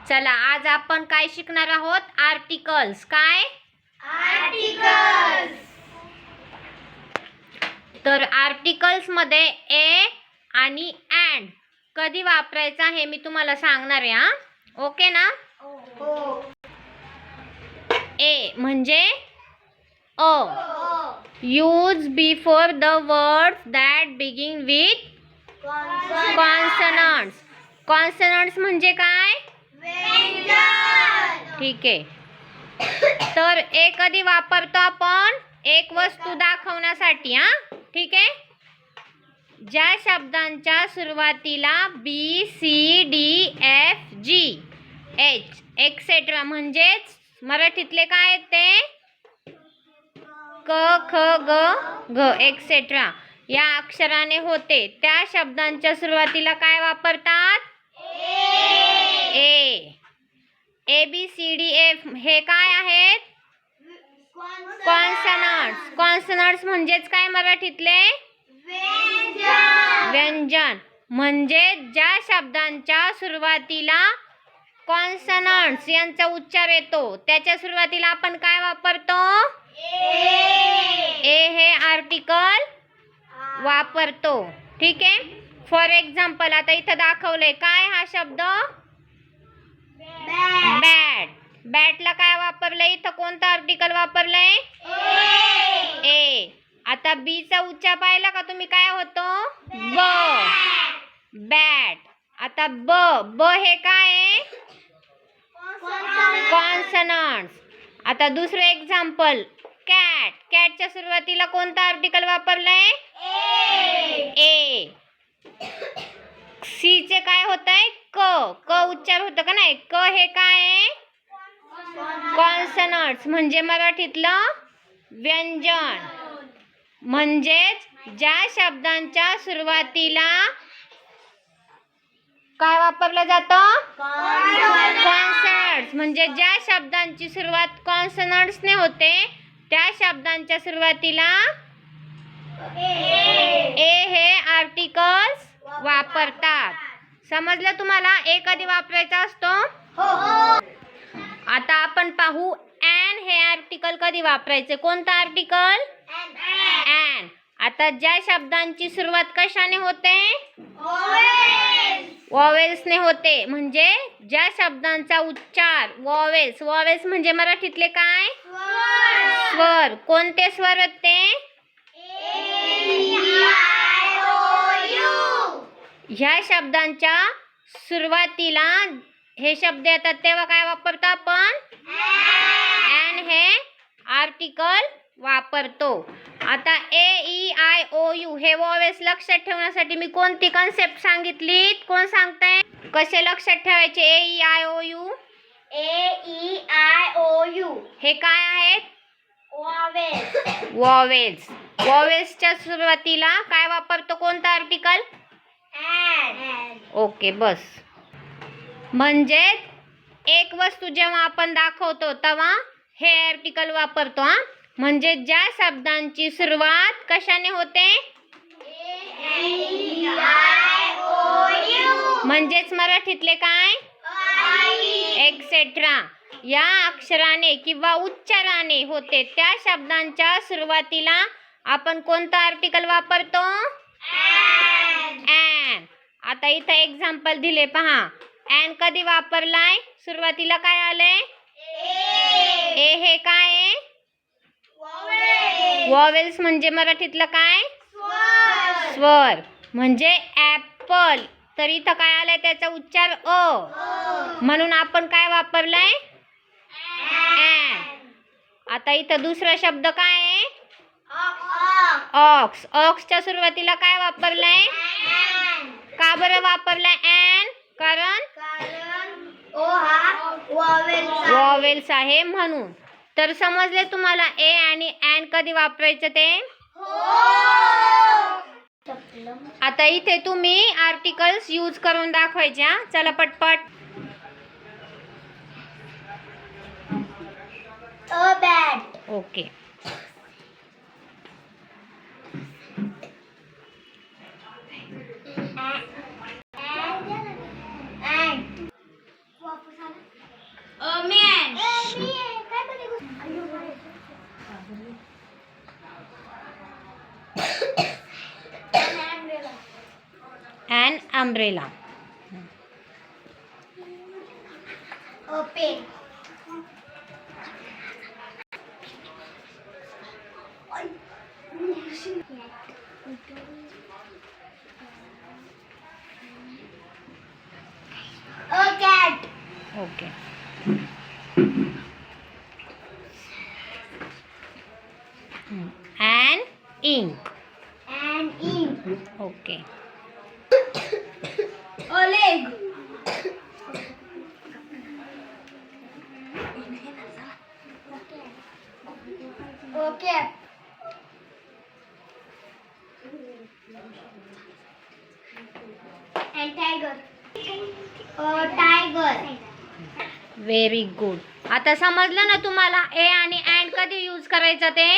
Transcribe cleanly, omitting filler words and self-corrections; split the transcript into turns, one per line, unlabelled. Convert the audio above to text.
चला आज आपण काय शिकणार आहोत? आर्टिकल्स. काय
आर्टिकल्स?
तर आर्टिकल्स मध्ये ए आणि अँड कधी वापरायचा हे मी तुम्हाला सांगणार आहे. हा, ओके ना?
हो.
ए म्हणजे अ, use before the words that begin with consonants. Consonants म्हणजे काय?
व्यंजन.
ठीक आहे. तर ए कधी वापरतो आपण? एक वस्तू दाखवण्यासाठी. हा, ठीक आहे. ज्या शब्दांच्या सुरुवातीला B C D F G H etcetera म्हणजेच मराठीतले काय आहेत ते? क ख ग घ एक्सेट्रा या अक्षराने होते त्या शब्दांच्या सुरुवातीला काय वापरतात? A. A B C D F हे काय आहेत? कॉन्सनंट्स. कॉन्सनंट्स म्हणजेच काय मराठीतले? व्यंजन. म्हणजे ज्या शब्दांच्या सुरुवातीला कॉन्सनंट्स यांचा उच्चार येतो त्याच्या सुरुवातीला आपण काय वापरतो? ए हे आर्टिकल वापरतो. ठीक आहे. फॉर एक्झाम्पल आता इथं दाखवलंय काय हा शब्द? बॅट. बॅटला काय वापरलंय? इथं कोणतं आर्टिकल वापरलंय? ए. आता बी चा उच्चार पाहिला का तुम्ही? काय होतो? ब. बॅट. आता ब. ब हे काय आहे? कॉन्सनंट्स. आता दुसरं एक्झाम्पल कॅट. कॅटच्या सुरुवातीला कोणतं आर्टिकल वापरलंय? ए. सी चे काय होतंय? क. क उच्चार होतं का नाही? क हे काय आहे? कॉन्सनंट्स म्हणजे मराठीतलं व्यंजन. म्हणजेच ज्या शब्दांच्या सुरुवातीला काय वापरलं जातं? कॉन्सनंट्स. म्हणजे ज्या शब्दांची सुरुवात कॉन्सनंट्सने होते त्या शब्दांच्या सुरुवातीला ए हे आर्टिकल्स वापरतात. समजलं तुम्हाला? ए कधी वापरायचा असतो? आता आपण पाहू अँड हे आर्टिकल कधी वापरायचे. कोणतं आर्टिकल? अँड. आता ज्या शब्दांची सुरुवात कशाने होते? वॉवेल्सने होते. म्हणजे ज्या शब्दांचा उच्चार वॉवेल्स. वॉवेल्स म्हणजे मराठीतले काय? स्वर. कोणते स्वर आहेत ते? ह्या शब्दांच्या सुरुवातीला हे शब्द येतात तेव्हा काय वापरतो आपण? अँड हे आर्टिकल वापरतो. आता ए ई आय ओ यू हे वॉवेल्स लक्षात ठेवण्यासाठी मी कोणती कन्सेप्ट सांगितली? कोण सांगताय? कसे लक्षात ठेवायचे A E I O U?
A E I O U
हे काय आहेत?
वॉवेल्स.
वॉवेल्सच्या सुरुवातीला काय वापरतो? कोणता आर्टिकल? ओके, बस. म्हणजे एक वस्तू जेव्हा आपण दाखवतो तेव्हा हे आर्टिकल वापरतो. हा, म्हणजे ज्या शब्दांची सुरुवात कशाने होते? म्हणजेच मराठीतले काय? एक्सेट्रा या अक्षराने किंवा उच्चाराने होते त्या शब्दांच्या सुरुवातीला आपण कोणतं आर्टिकल वापरतो? अँड. आता इथं एक्झाम्पल दिले पहा. अँड कधी वापरलाय? सुरुवातीला काय आलंय? ए हे काय आहे? वॉवेल्स म्हणजे मराठीतलं काय? स्वर. म्हणजे ऍपल. तर इथं काय आलंय? त्याचा उच्चार अ. म्हणून आपण काय वापरलंय? अँड. आता इथं दुसरा शब्द काय आहे? ऑक्स. ऑक्सच्या सुरुवातीला काय वापरलंय? का बरं वापरलंय अँड? कारण
ओ हा
वॉवेल्स आहे म्हणून. तर समजले तुम्हाला ए आणि अँड कधी वापरायचं ते? आता इथे तुम्ही आर्टिकल्स यूज करून दाखवायचे. चला पटपट.
बॅट.
ओके.
वापस Man.
An umbrella.
Pen. Cat.
Okay. An ink.
An ink.
Okay.
Leg. Cap. And tiger. Tiger.
Very good. आता समजलं ना तुम्हाला ए आणि अँड कधी यूज करायचं ते?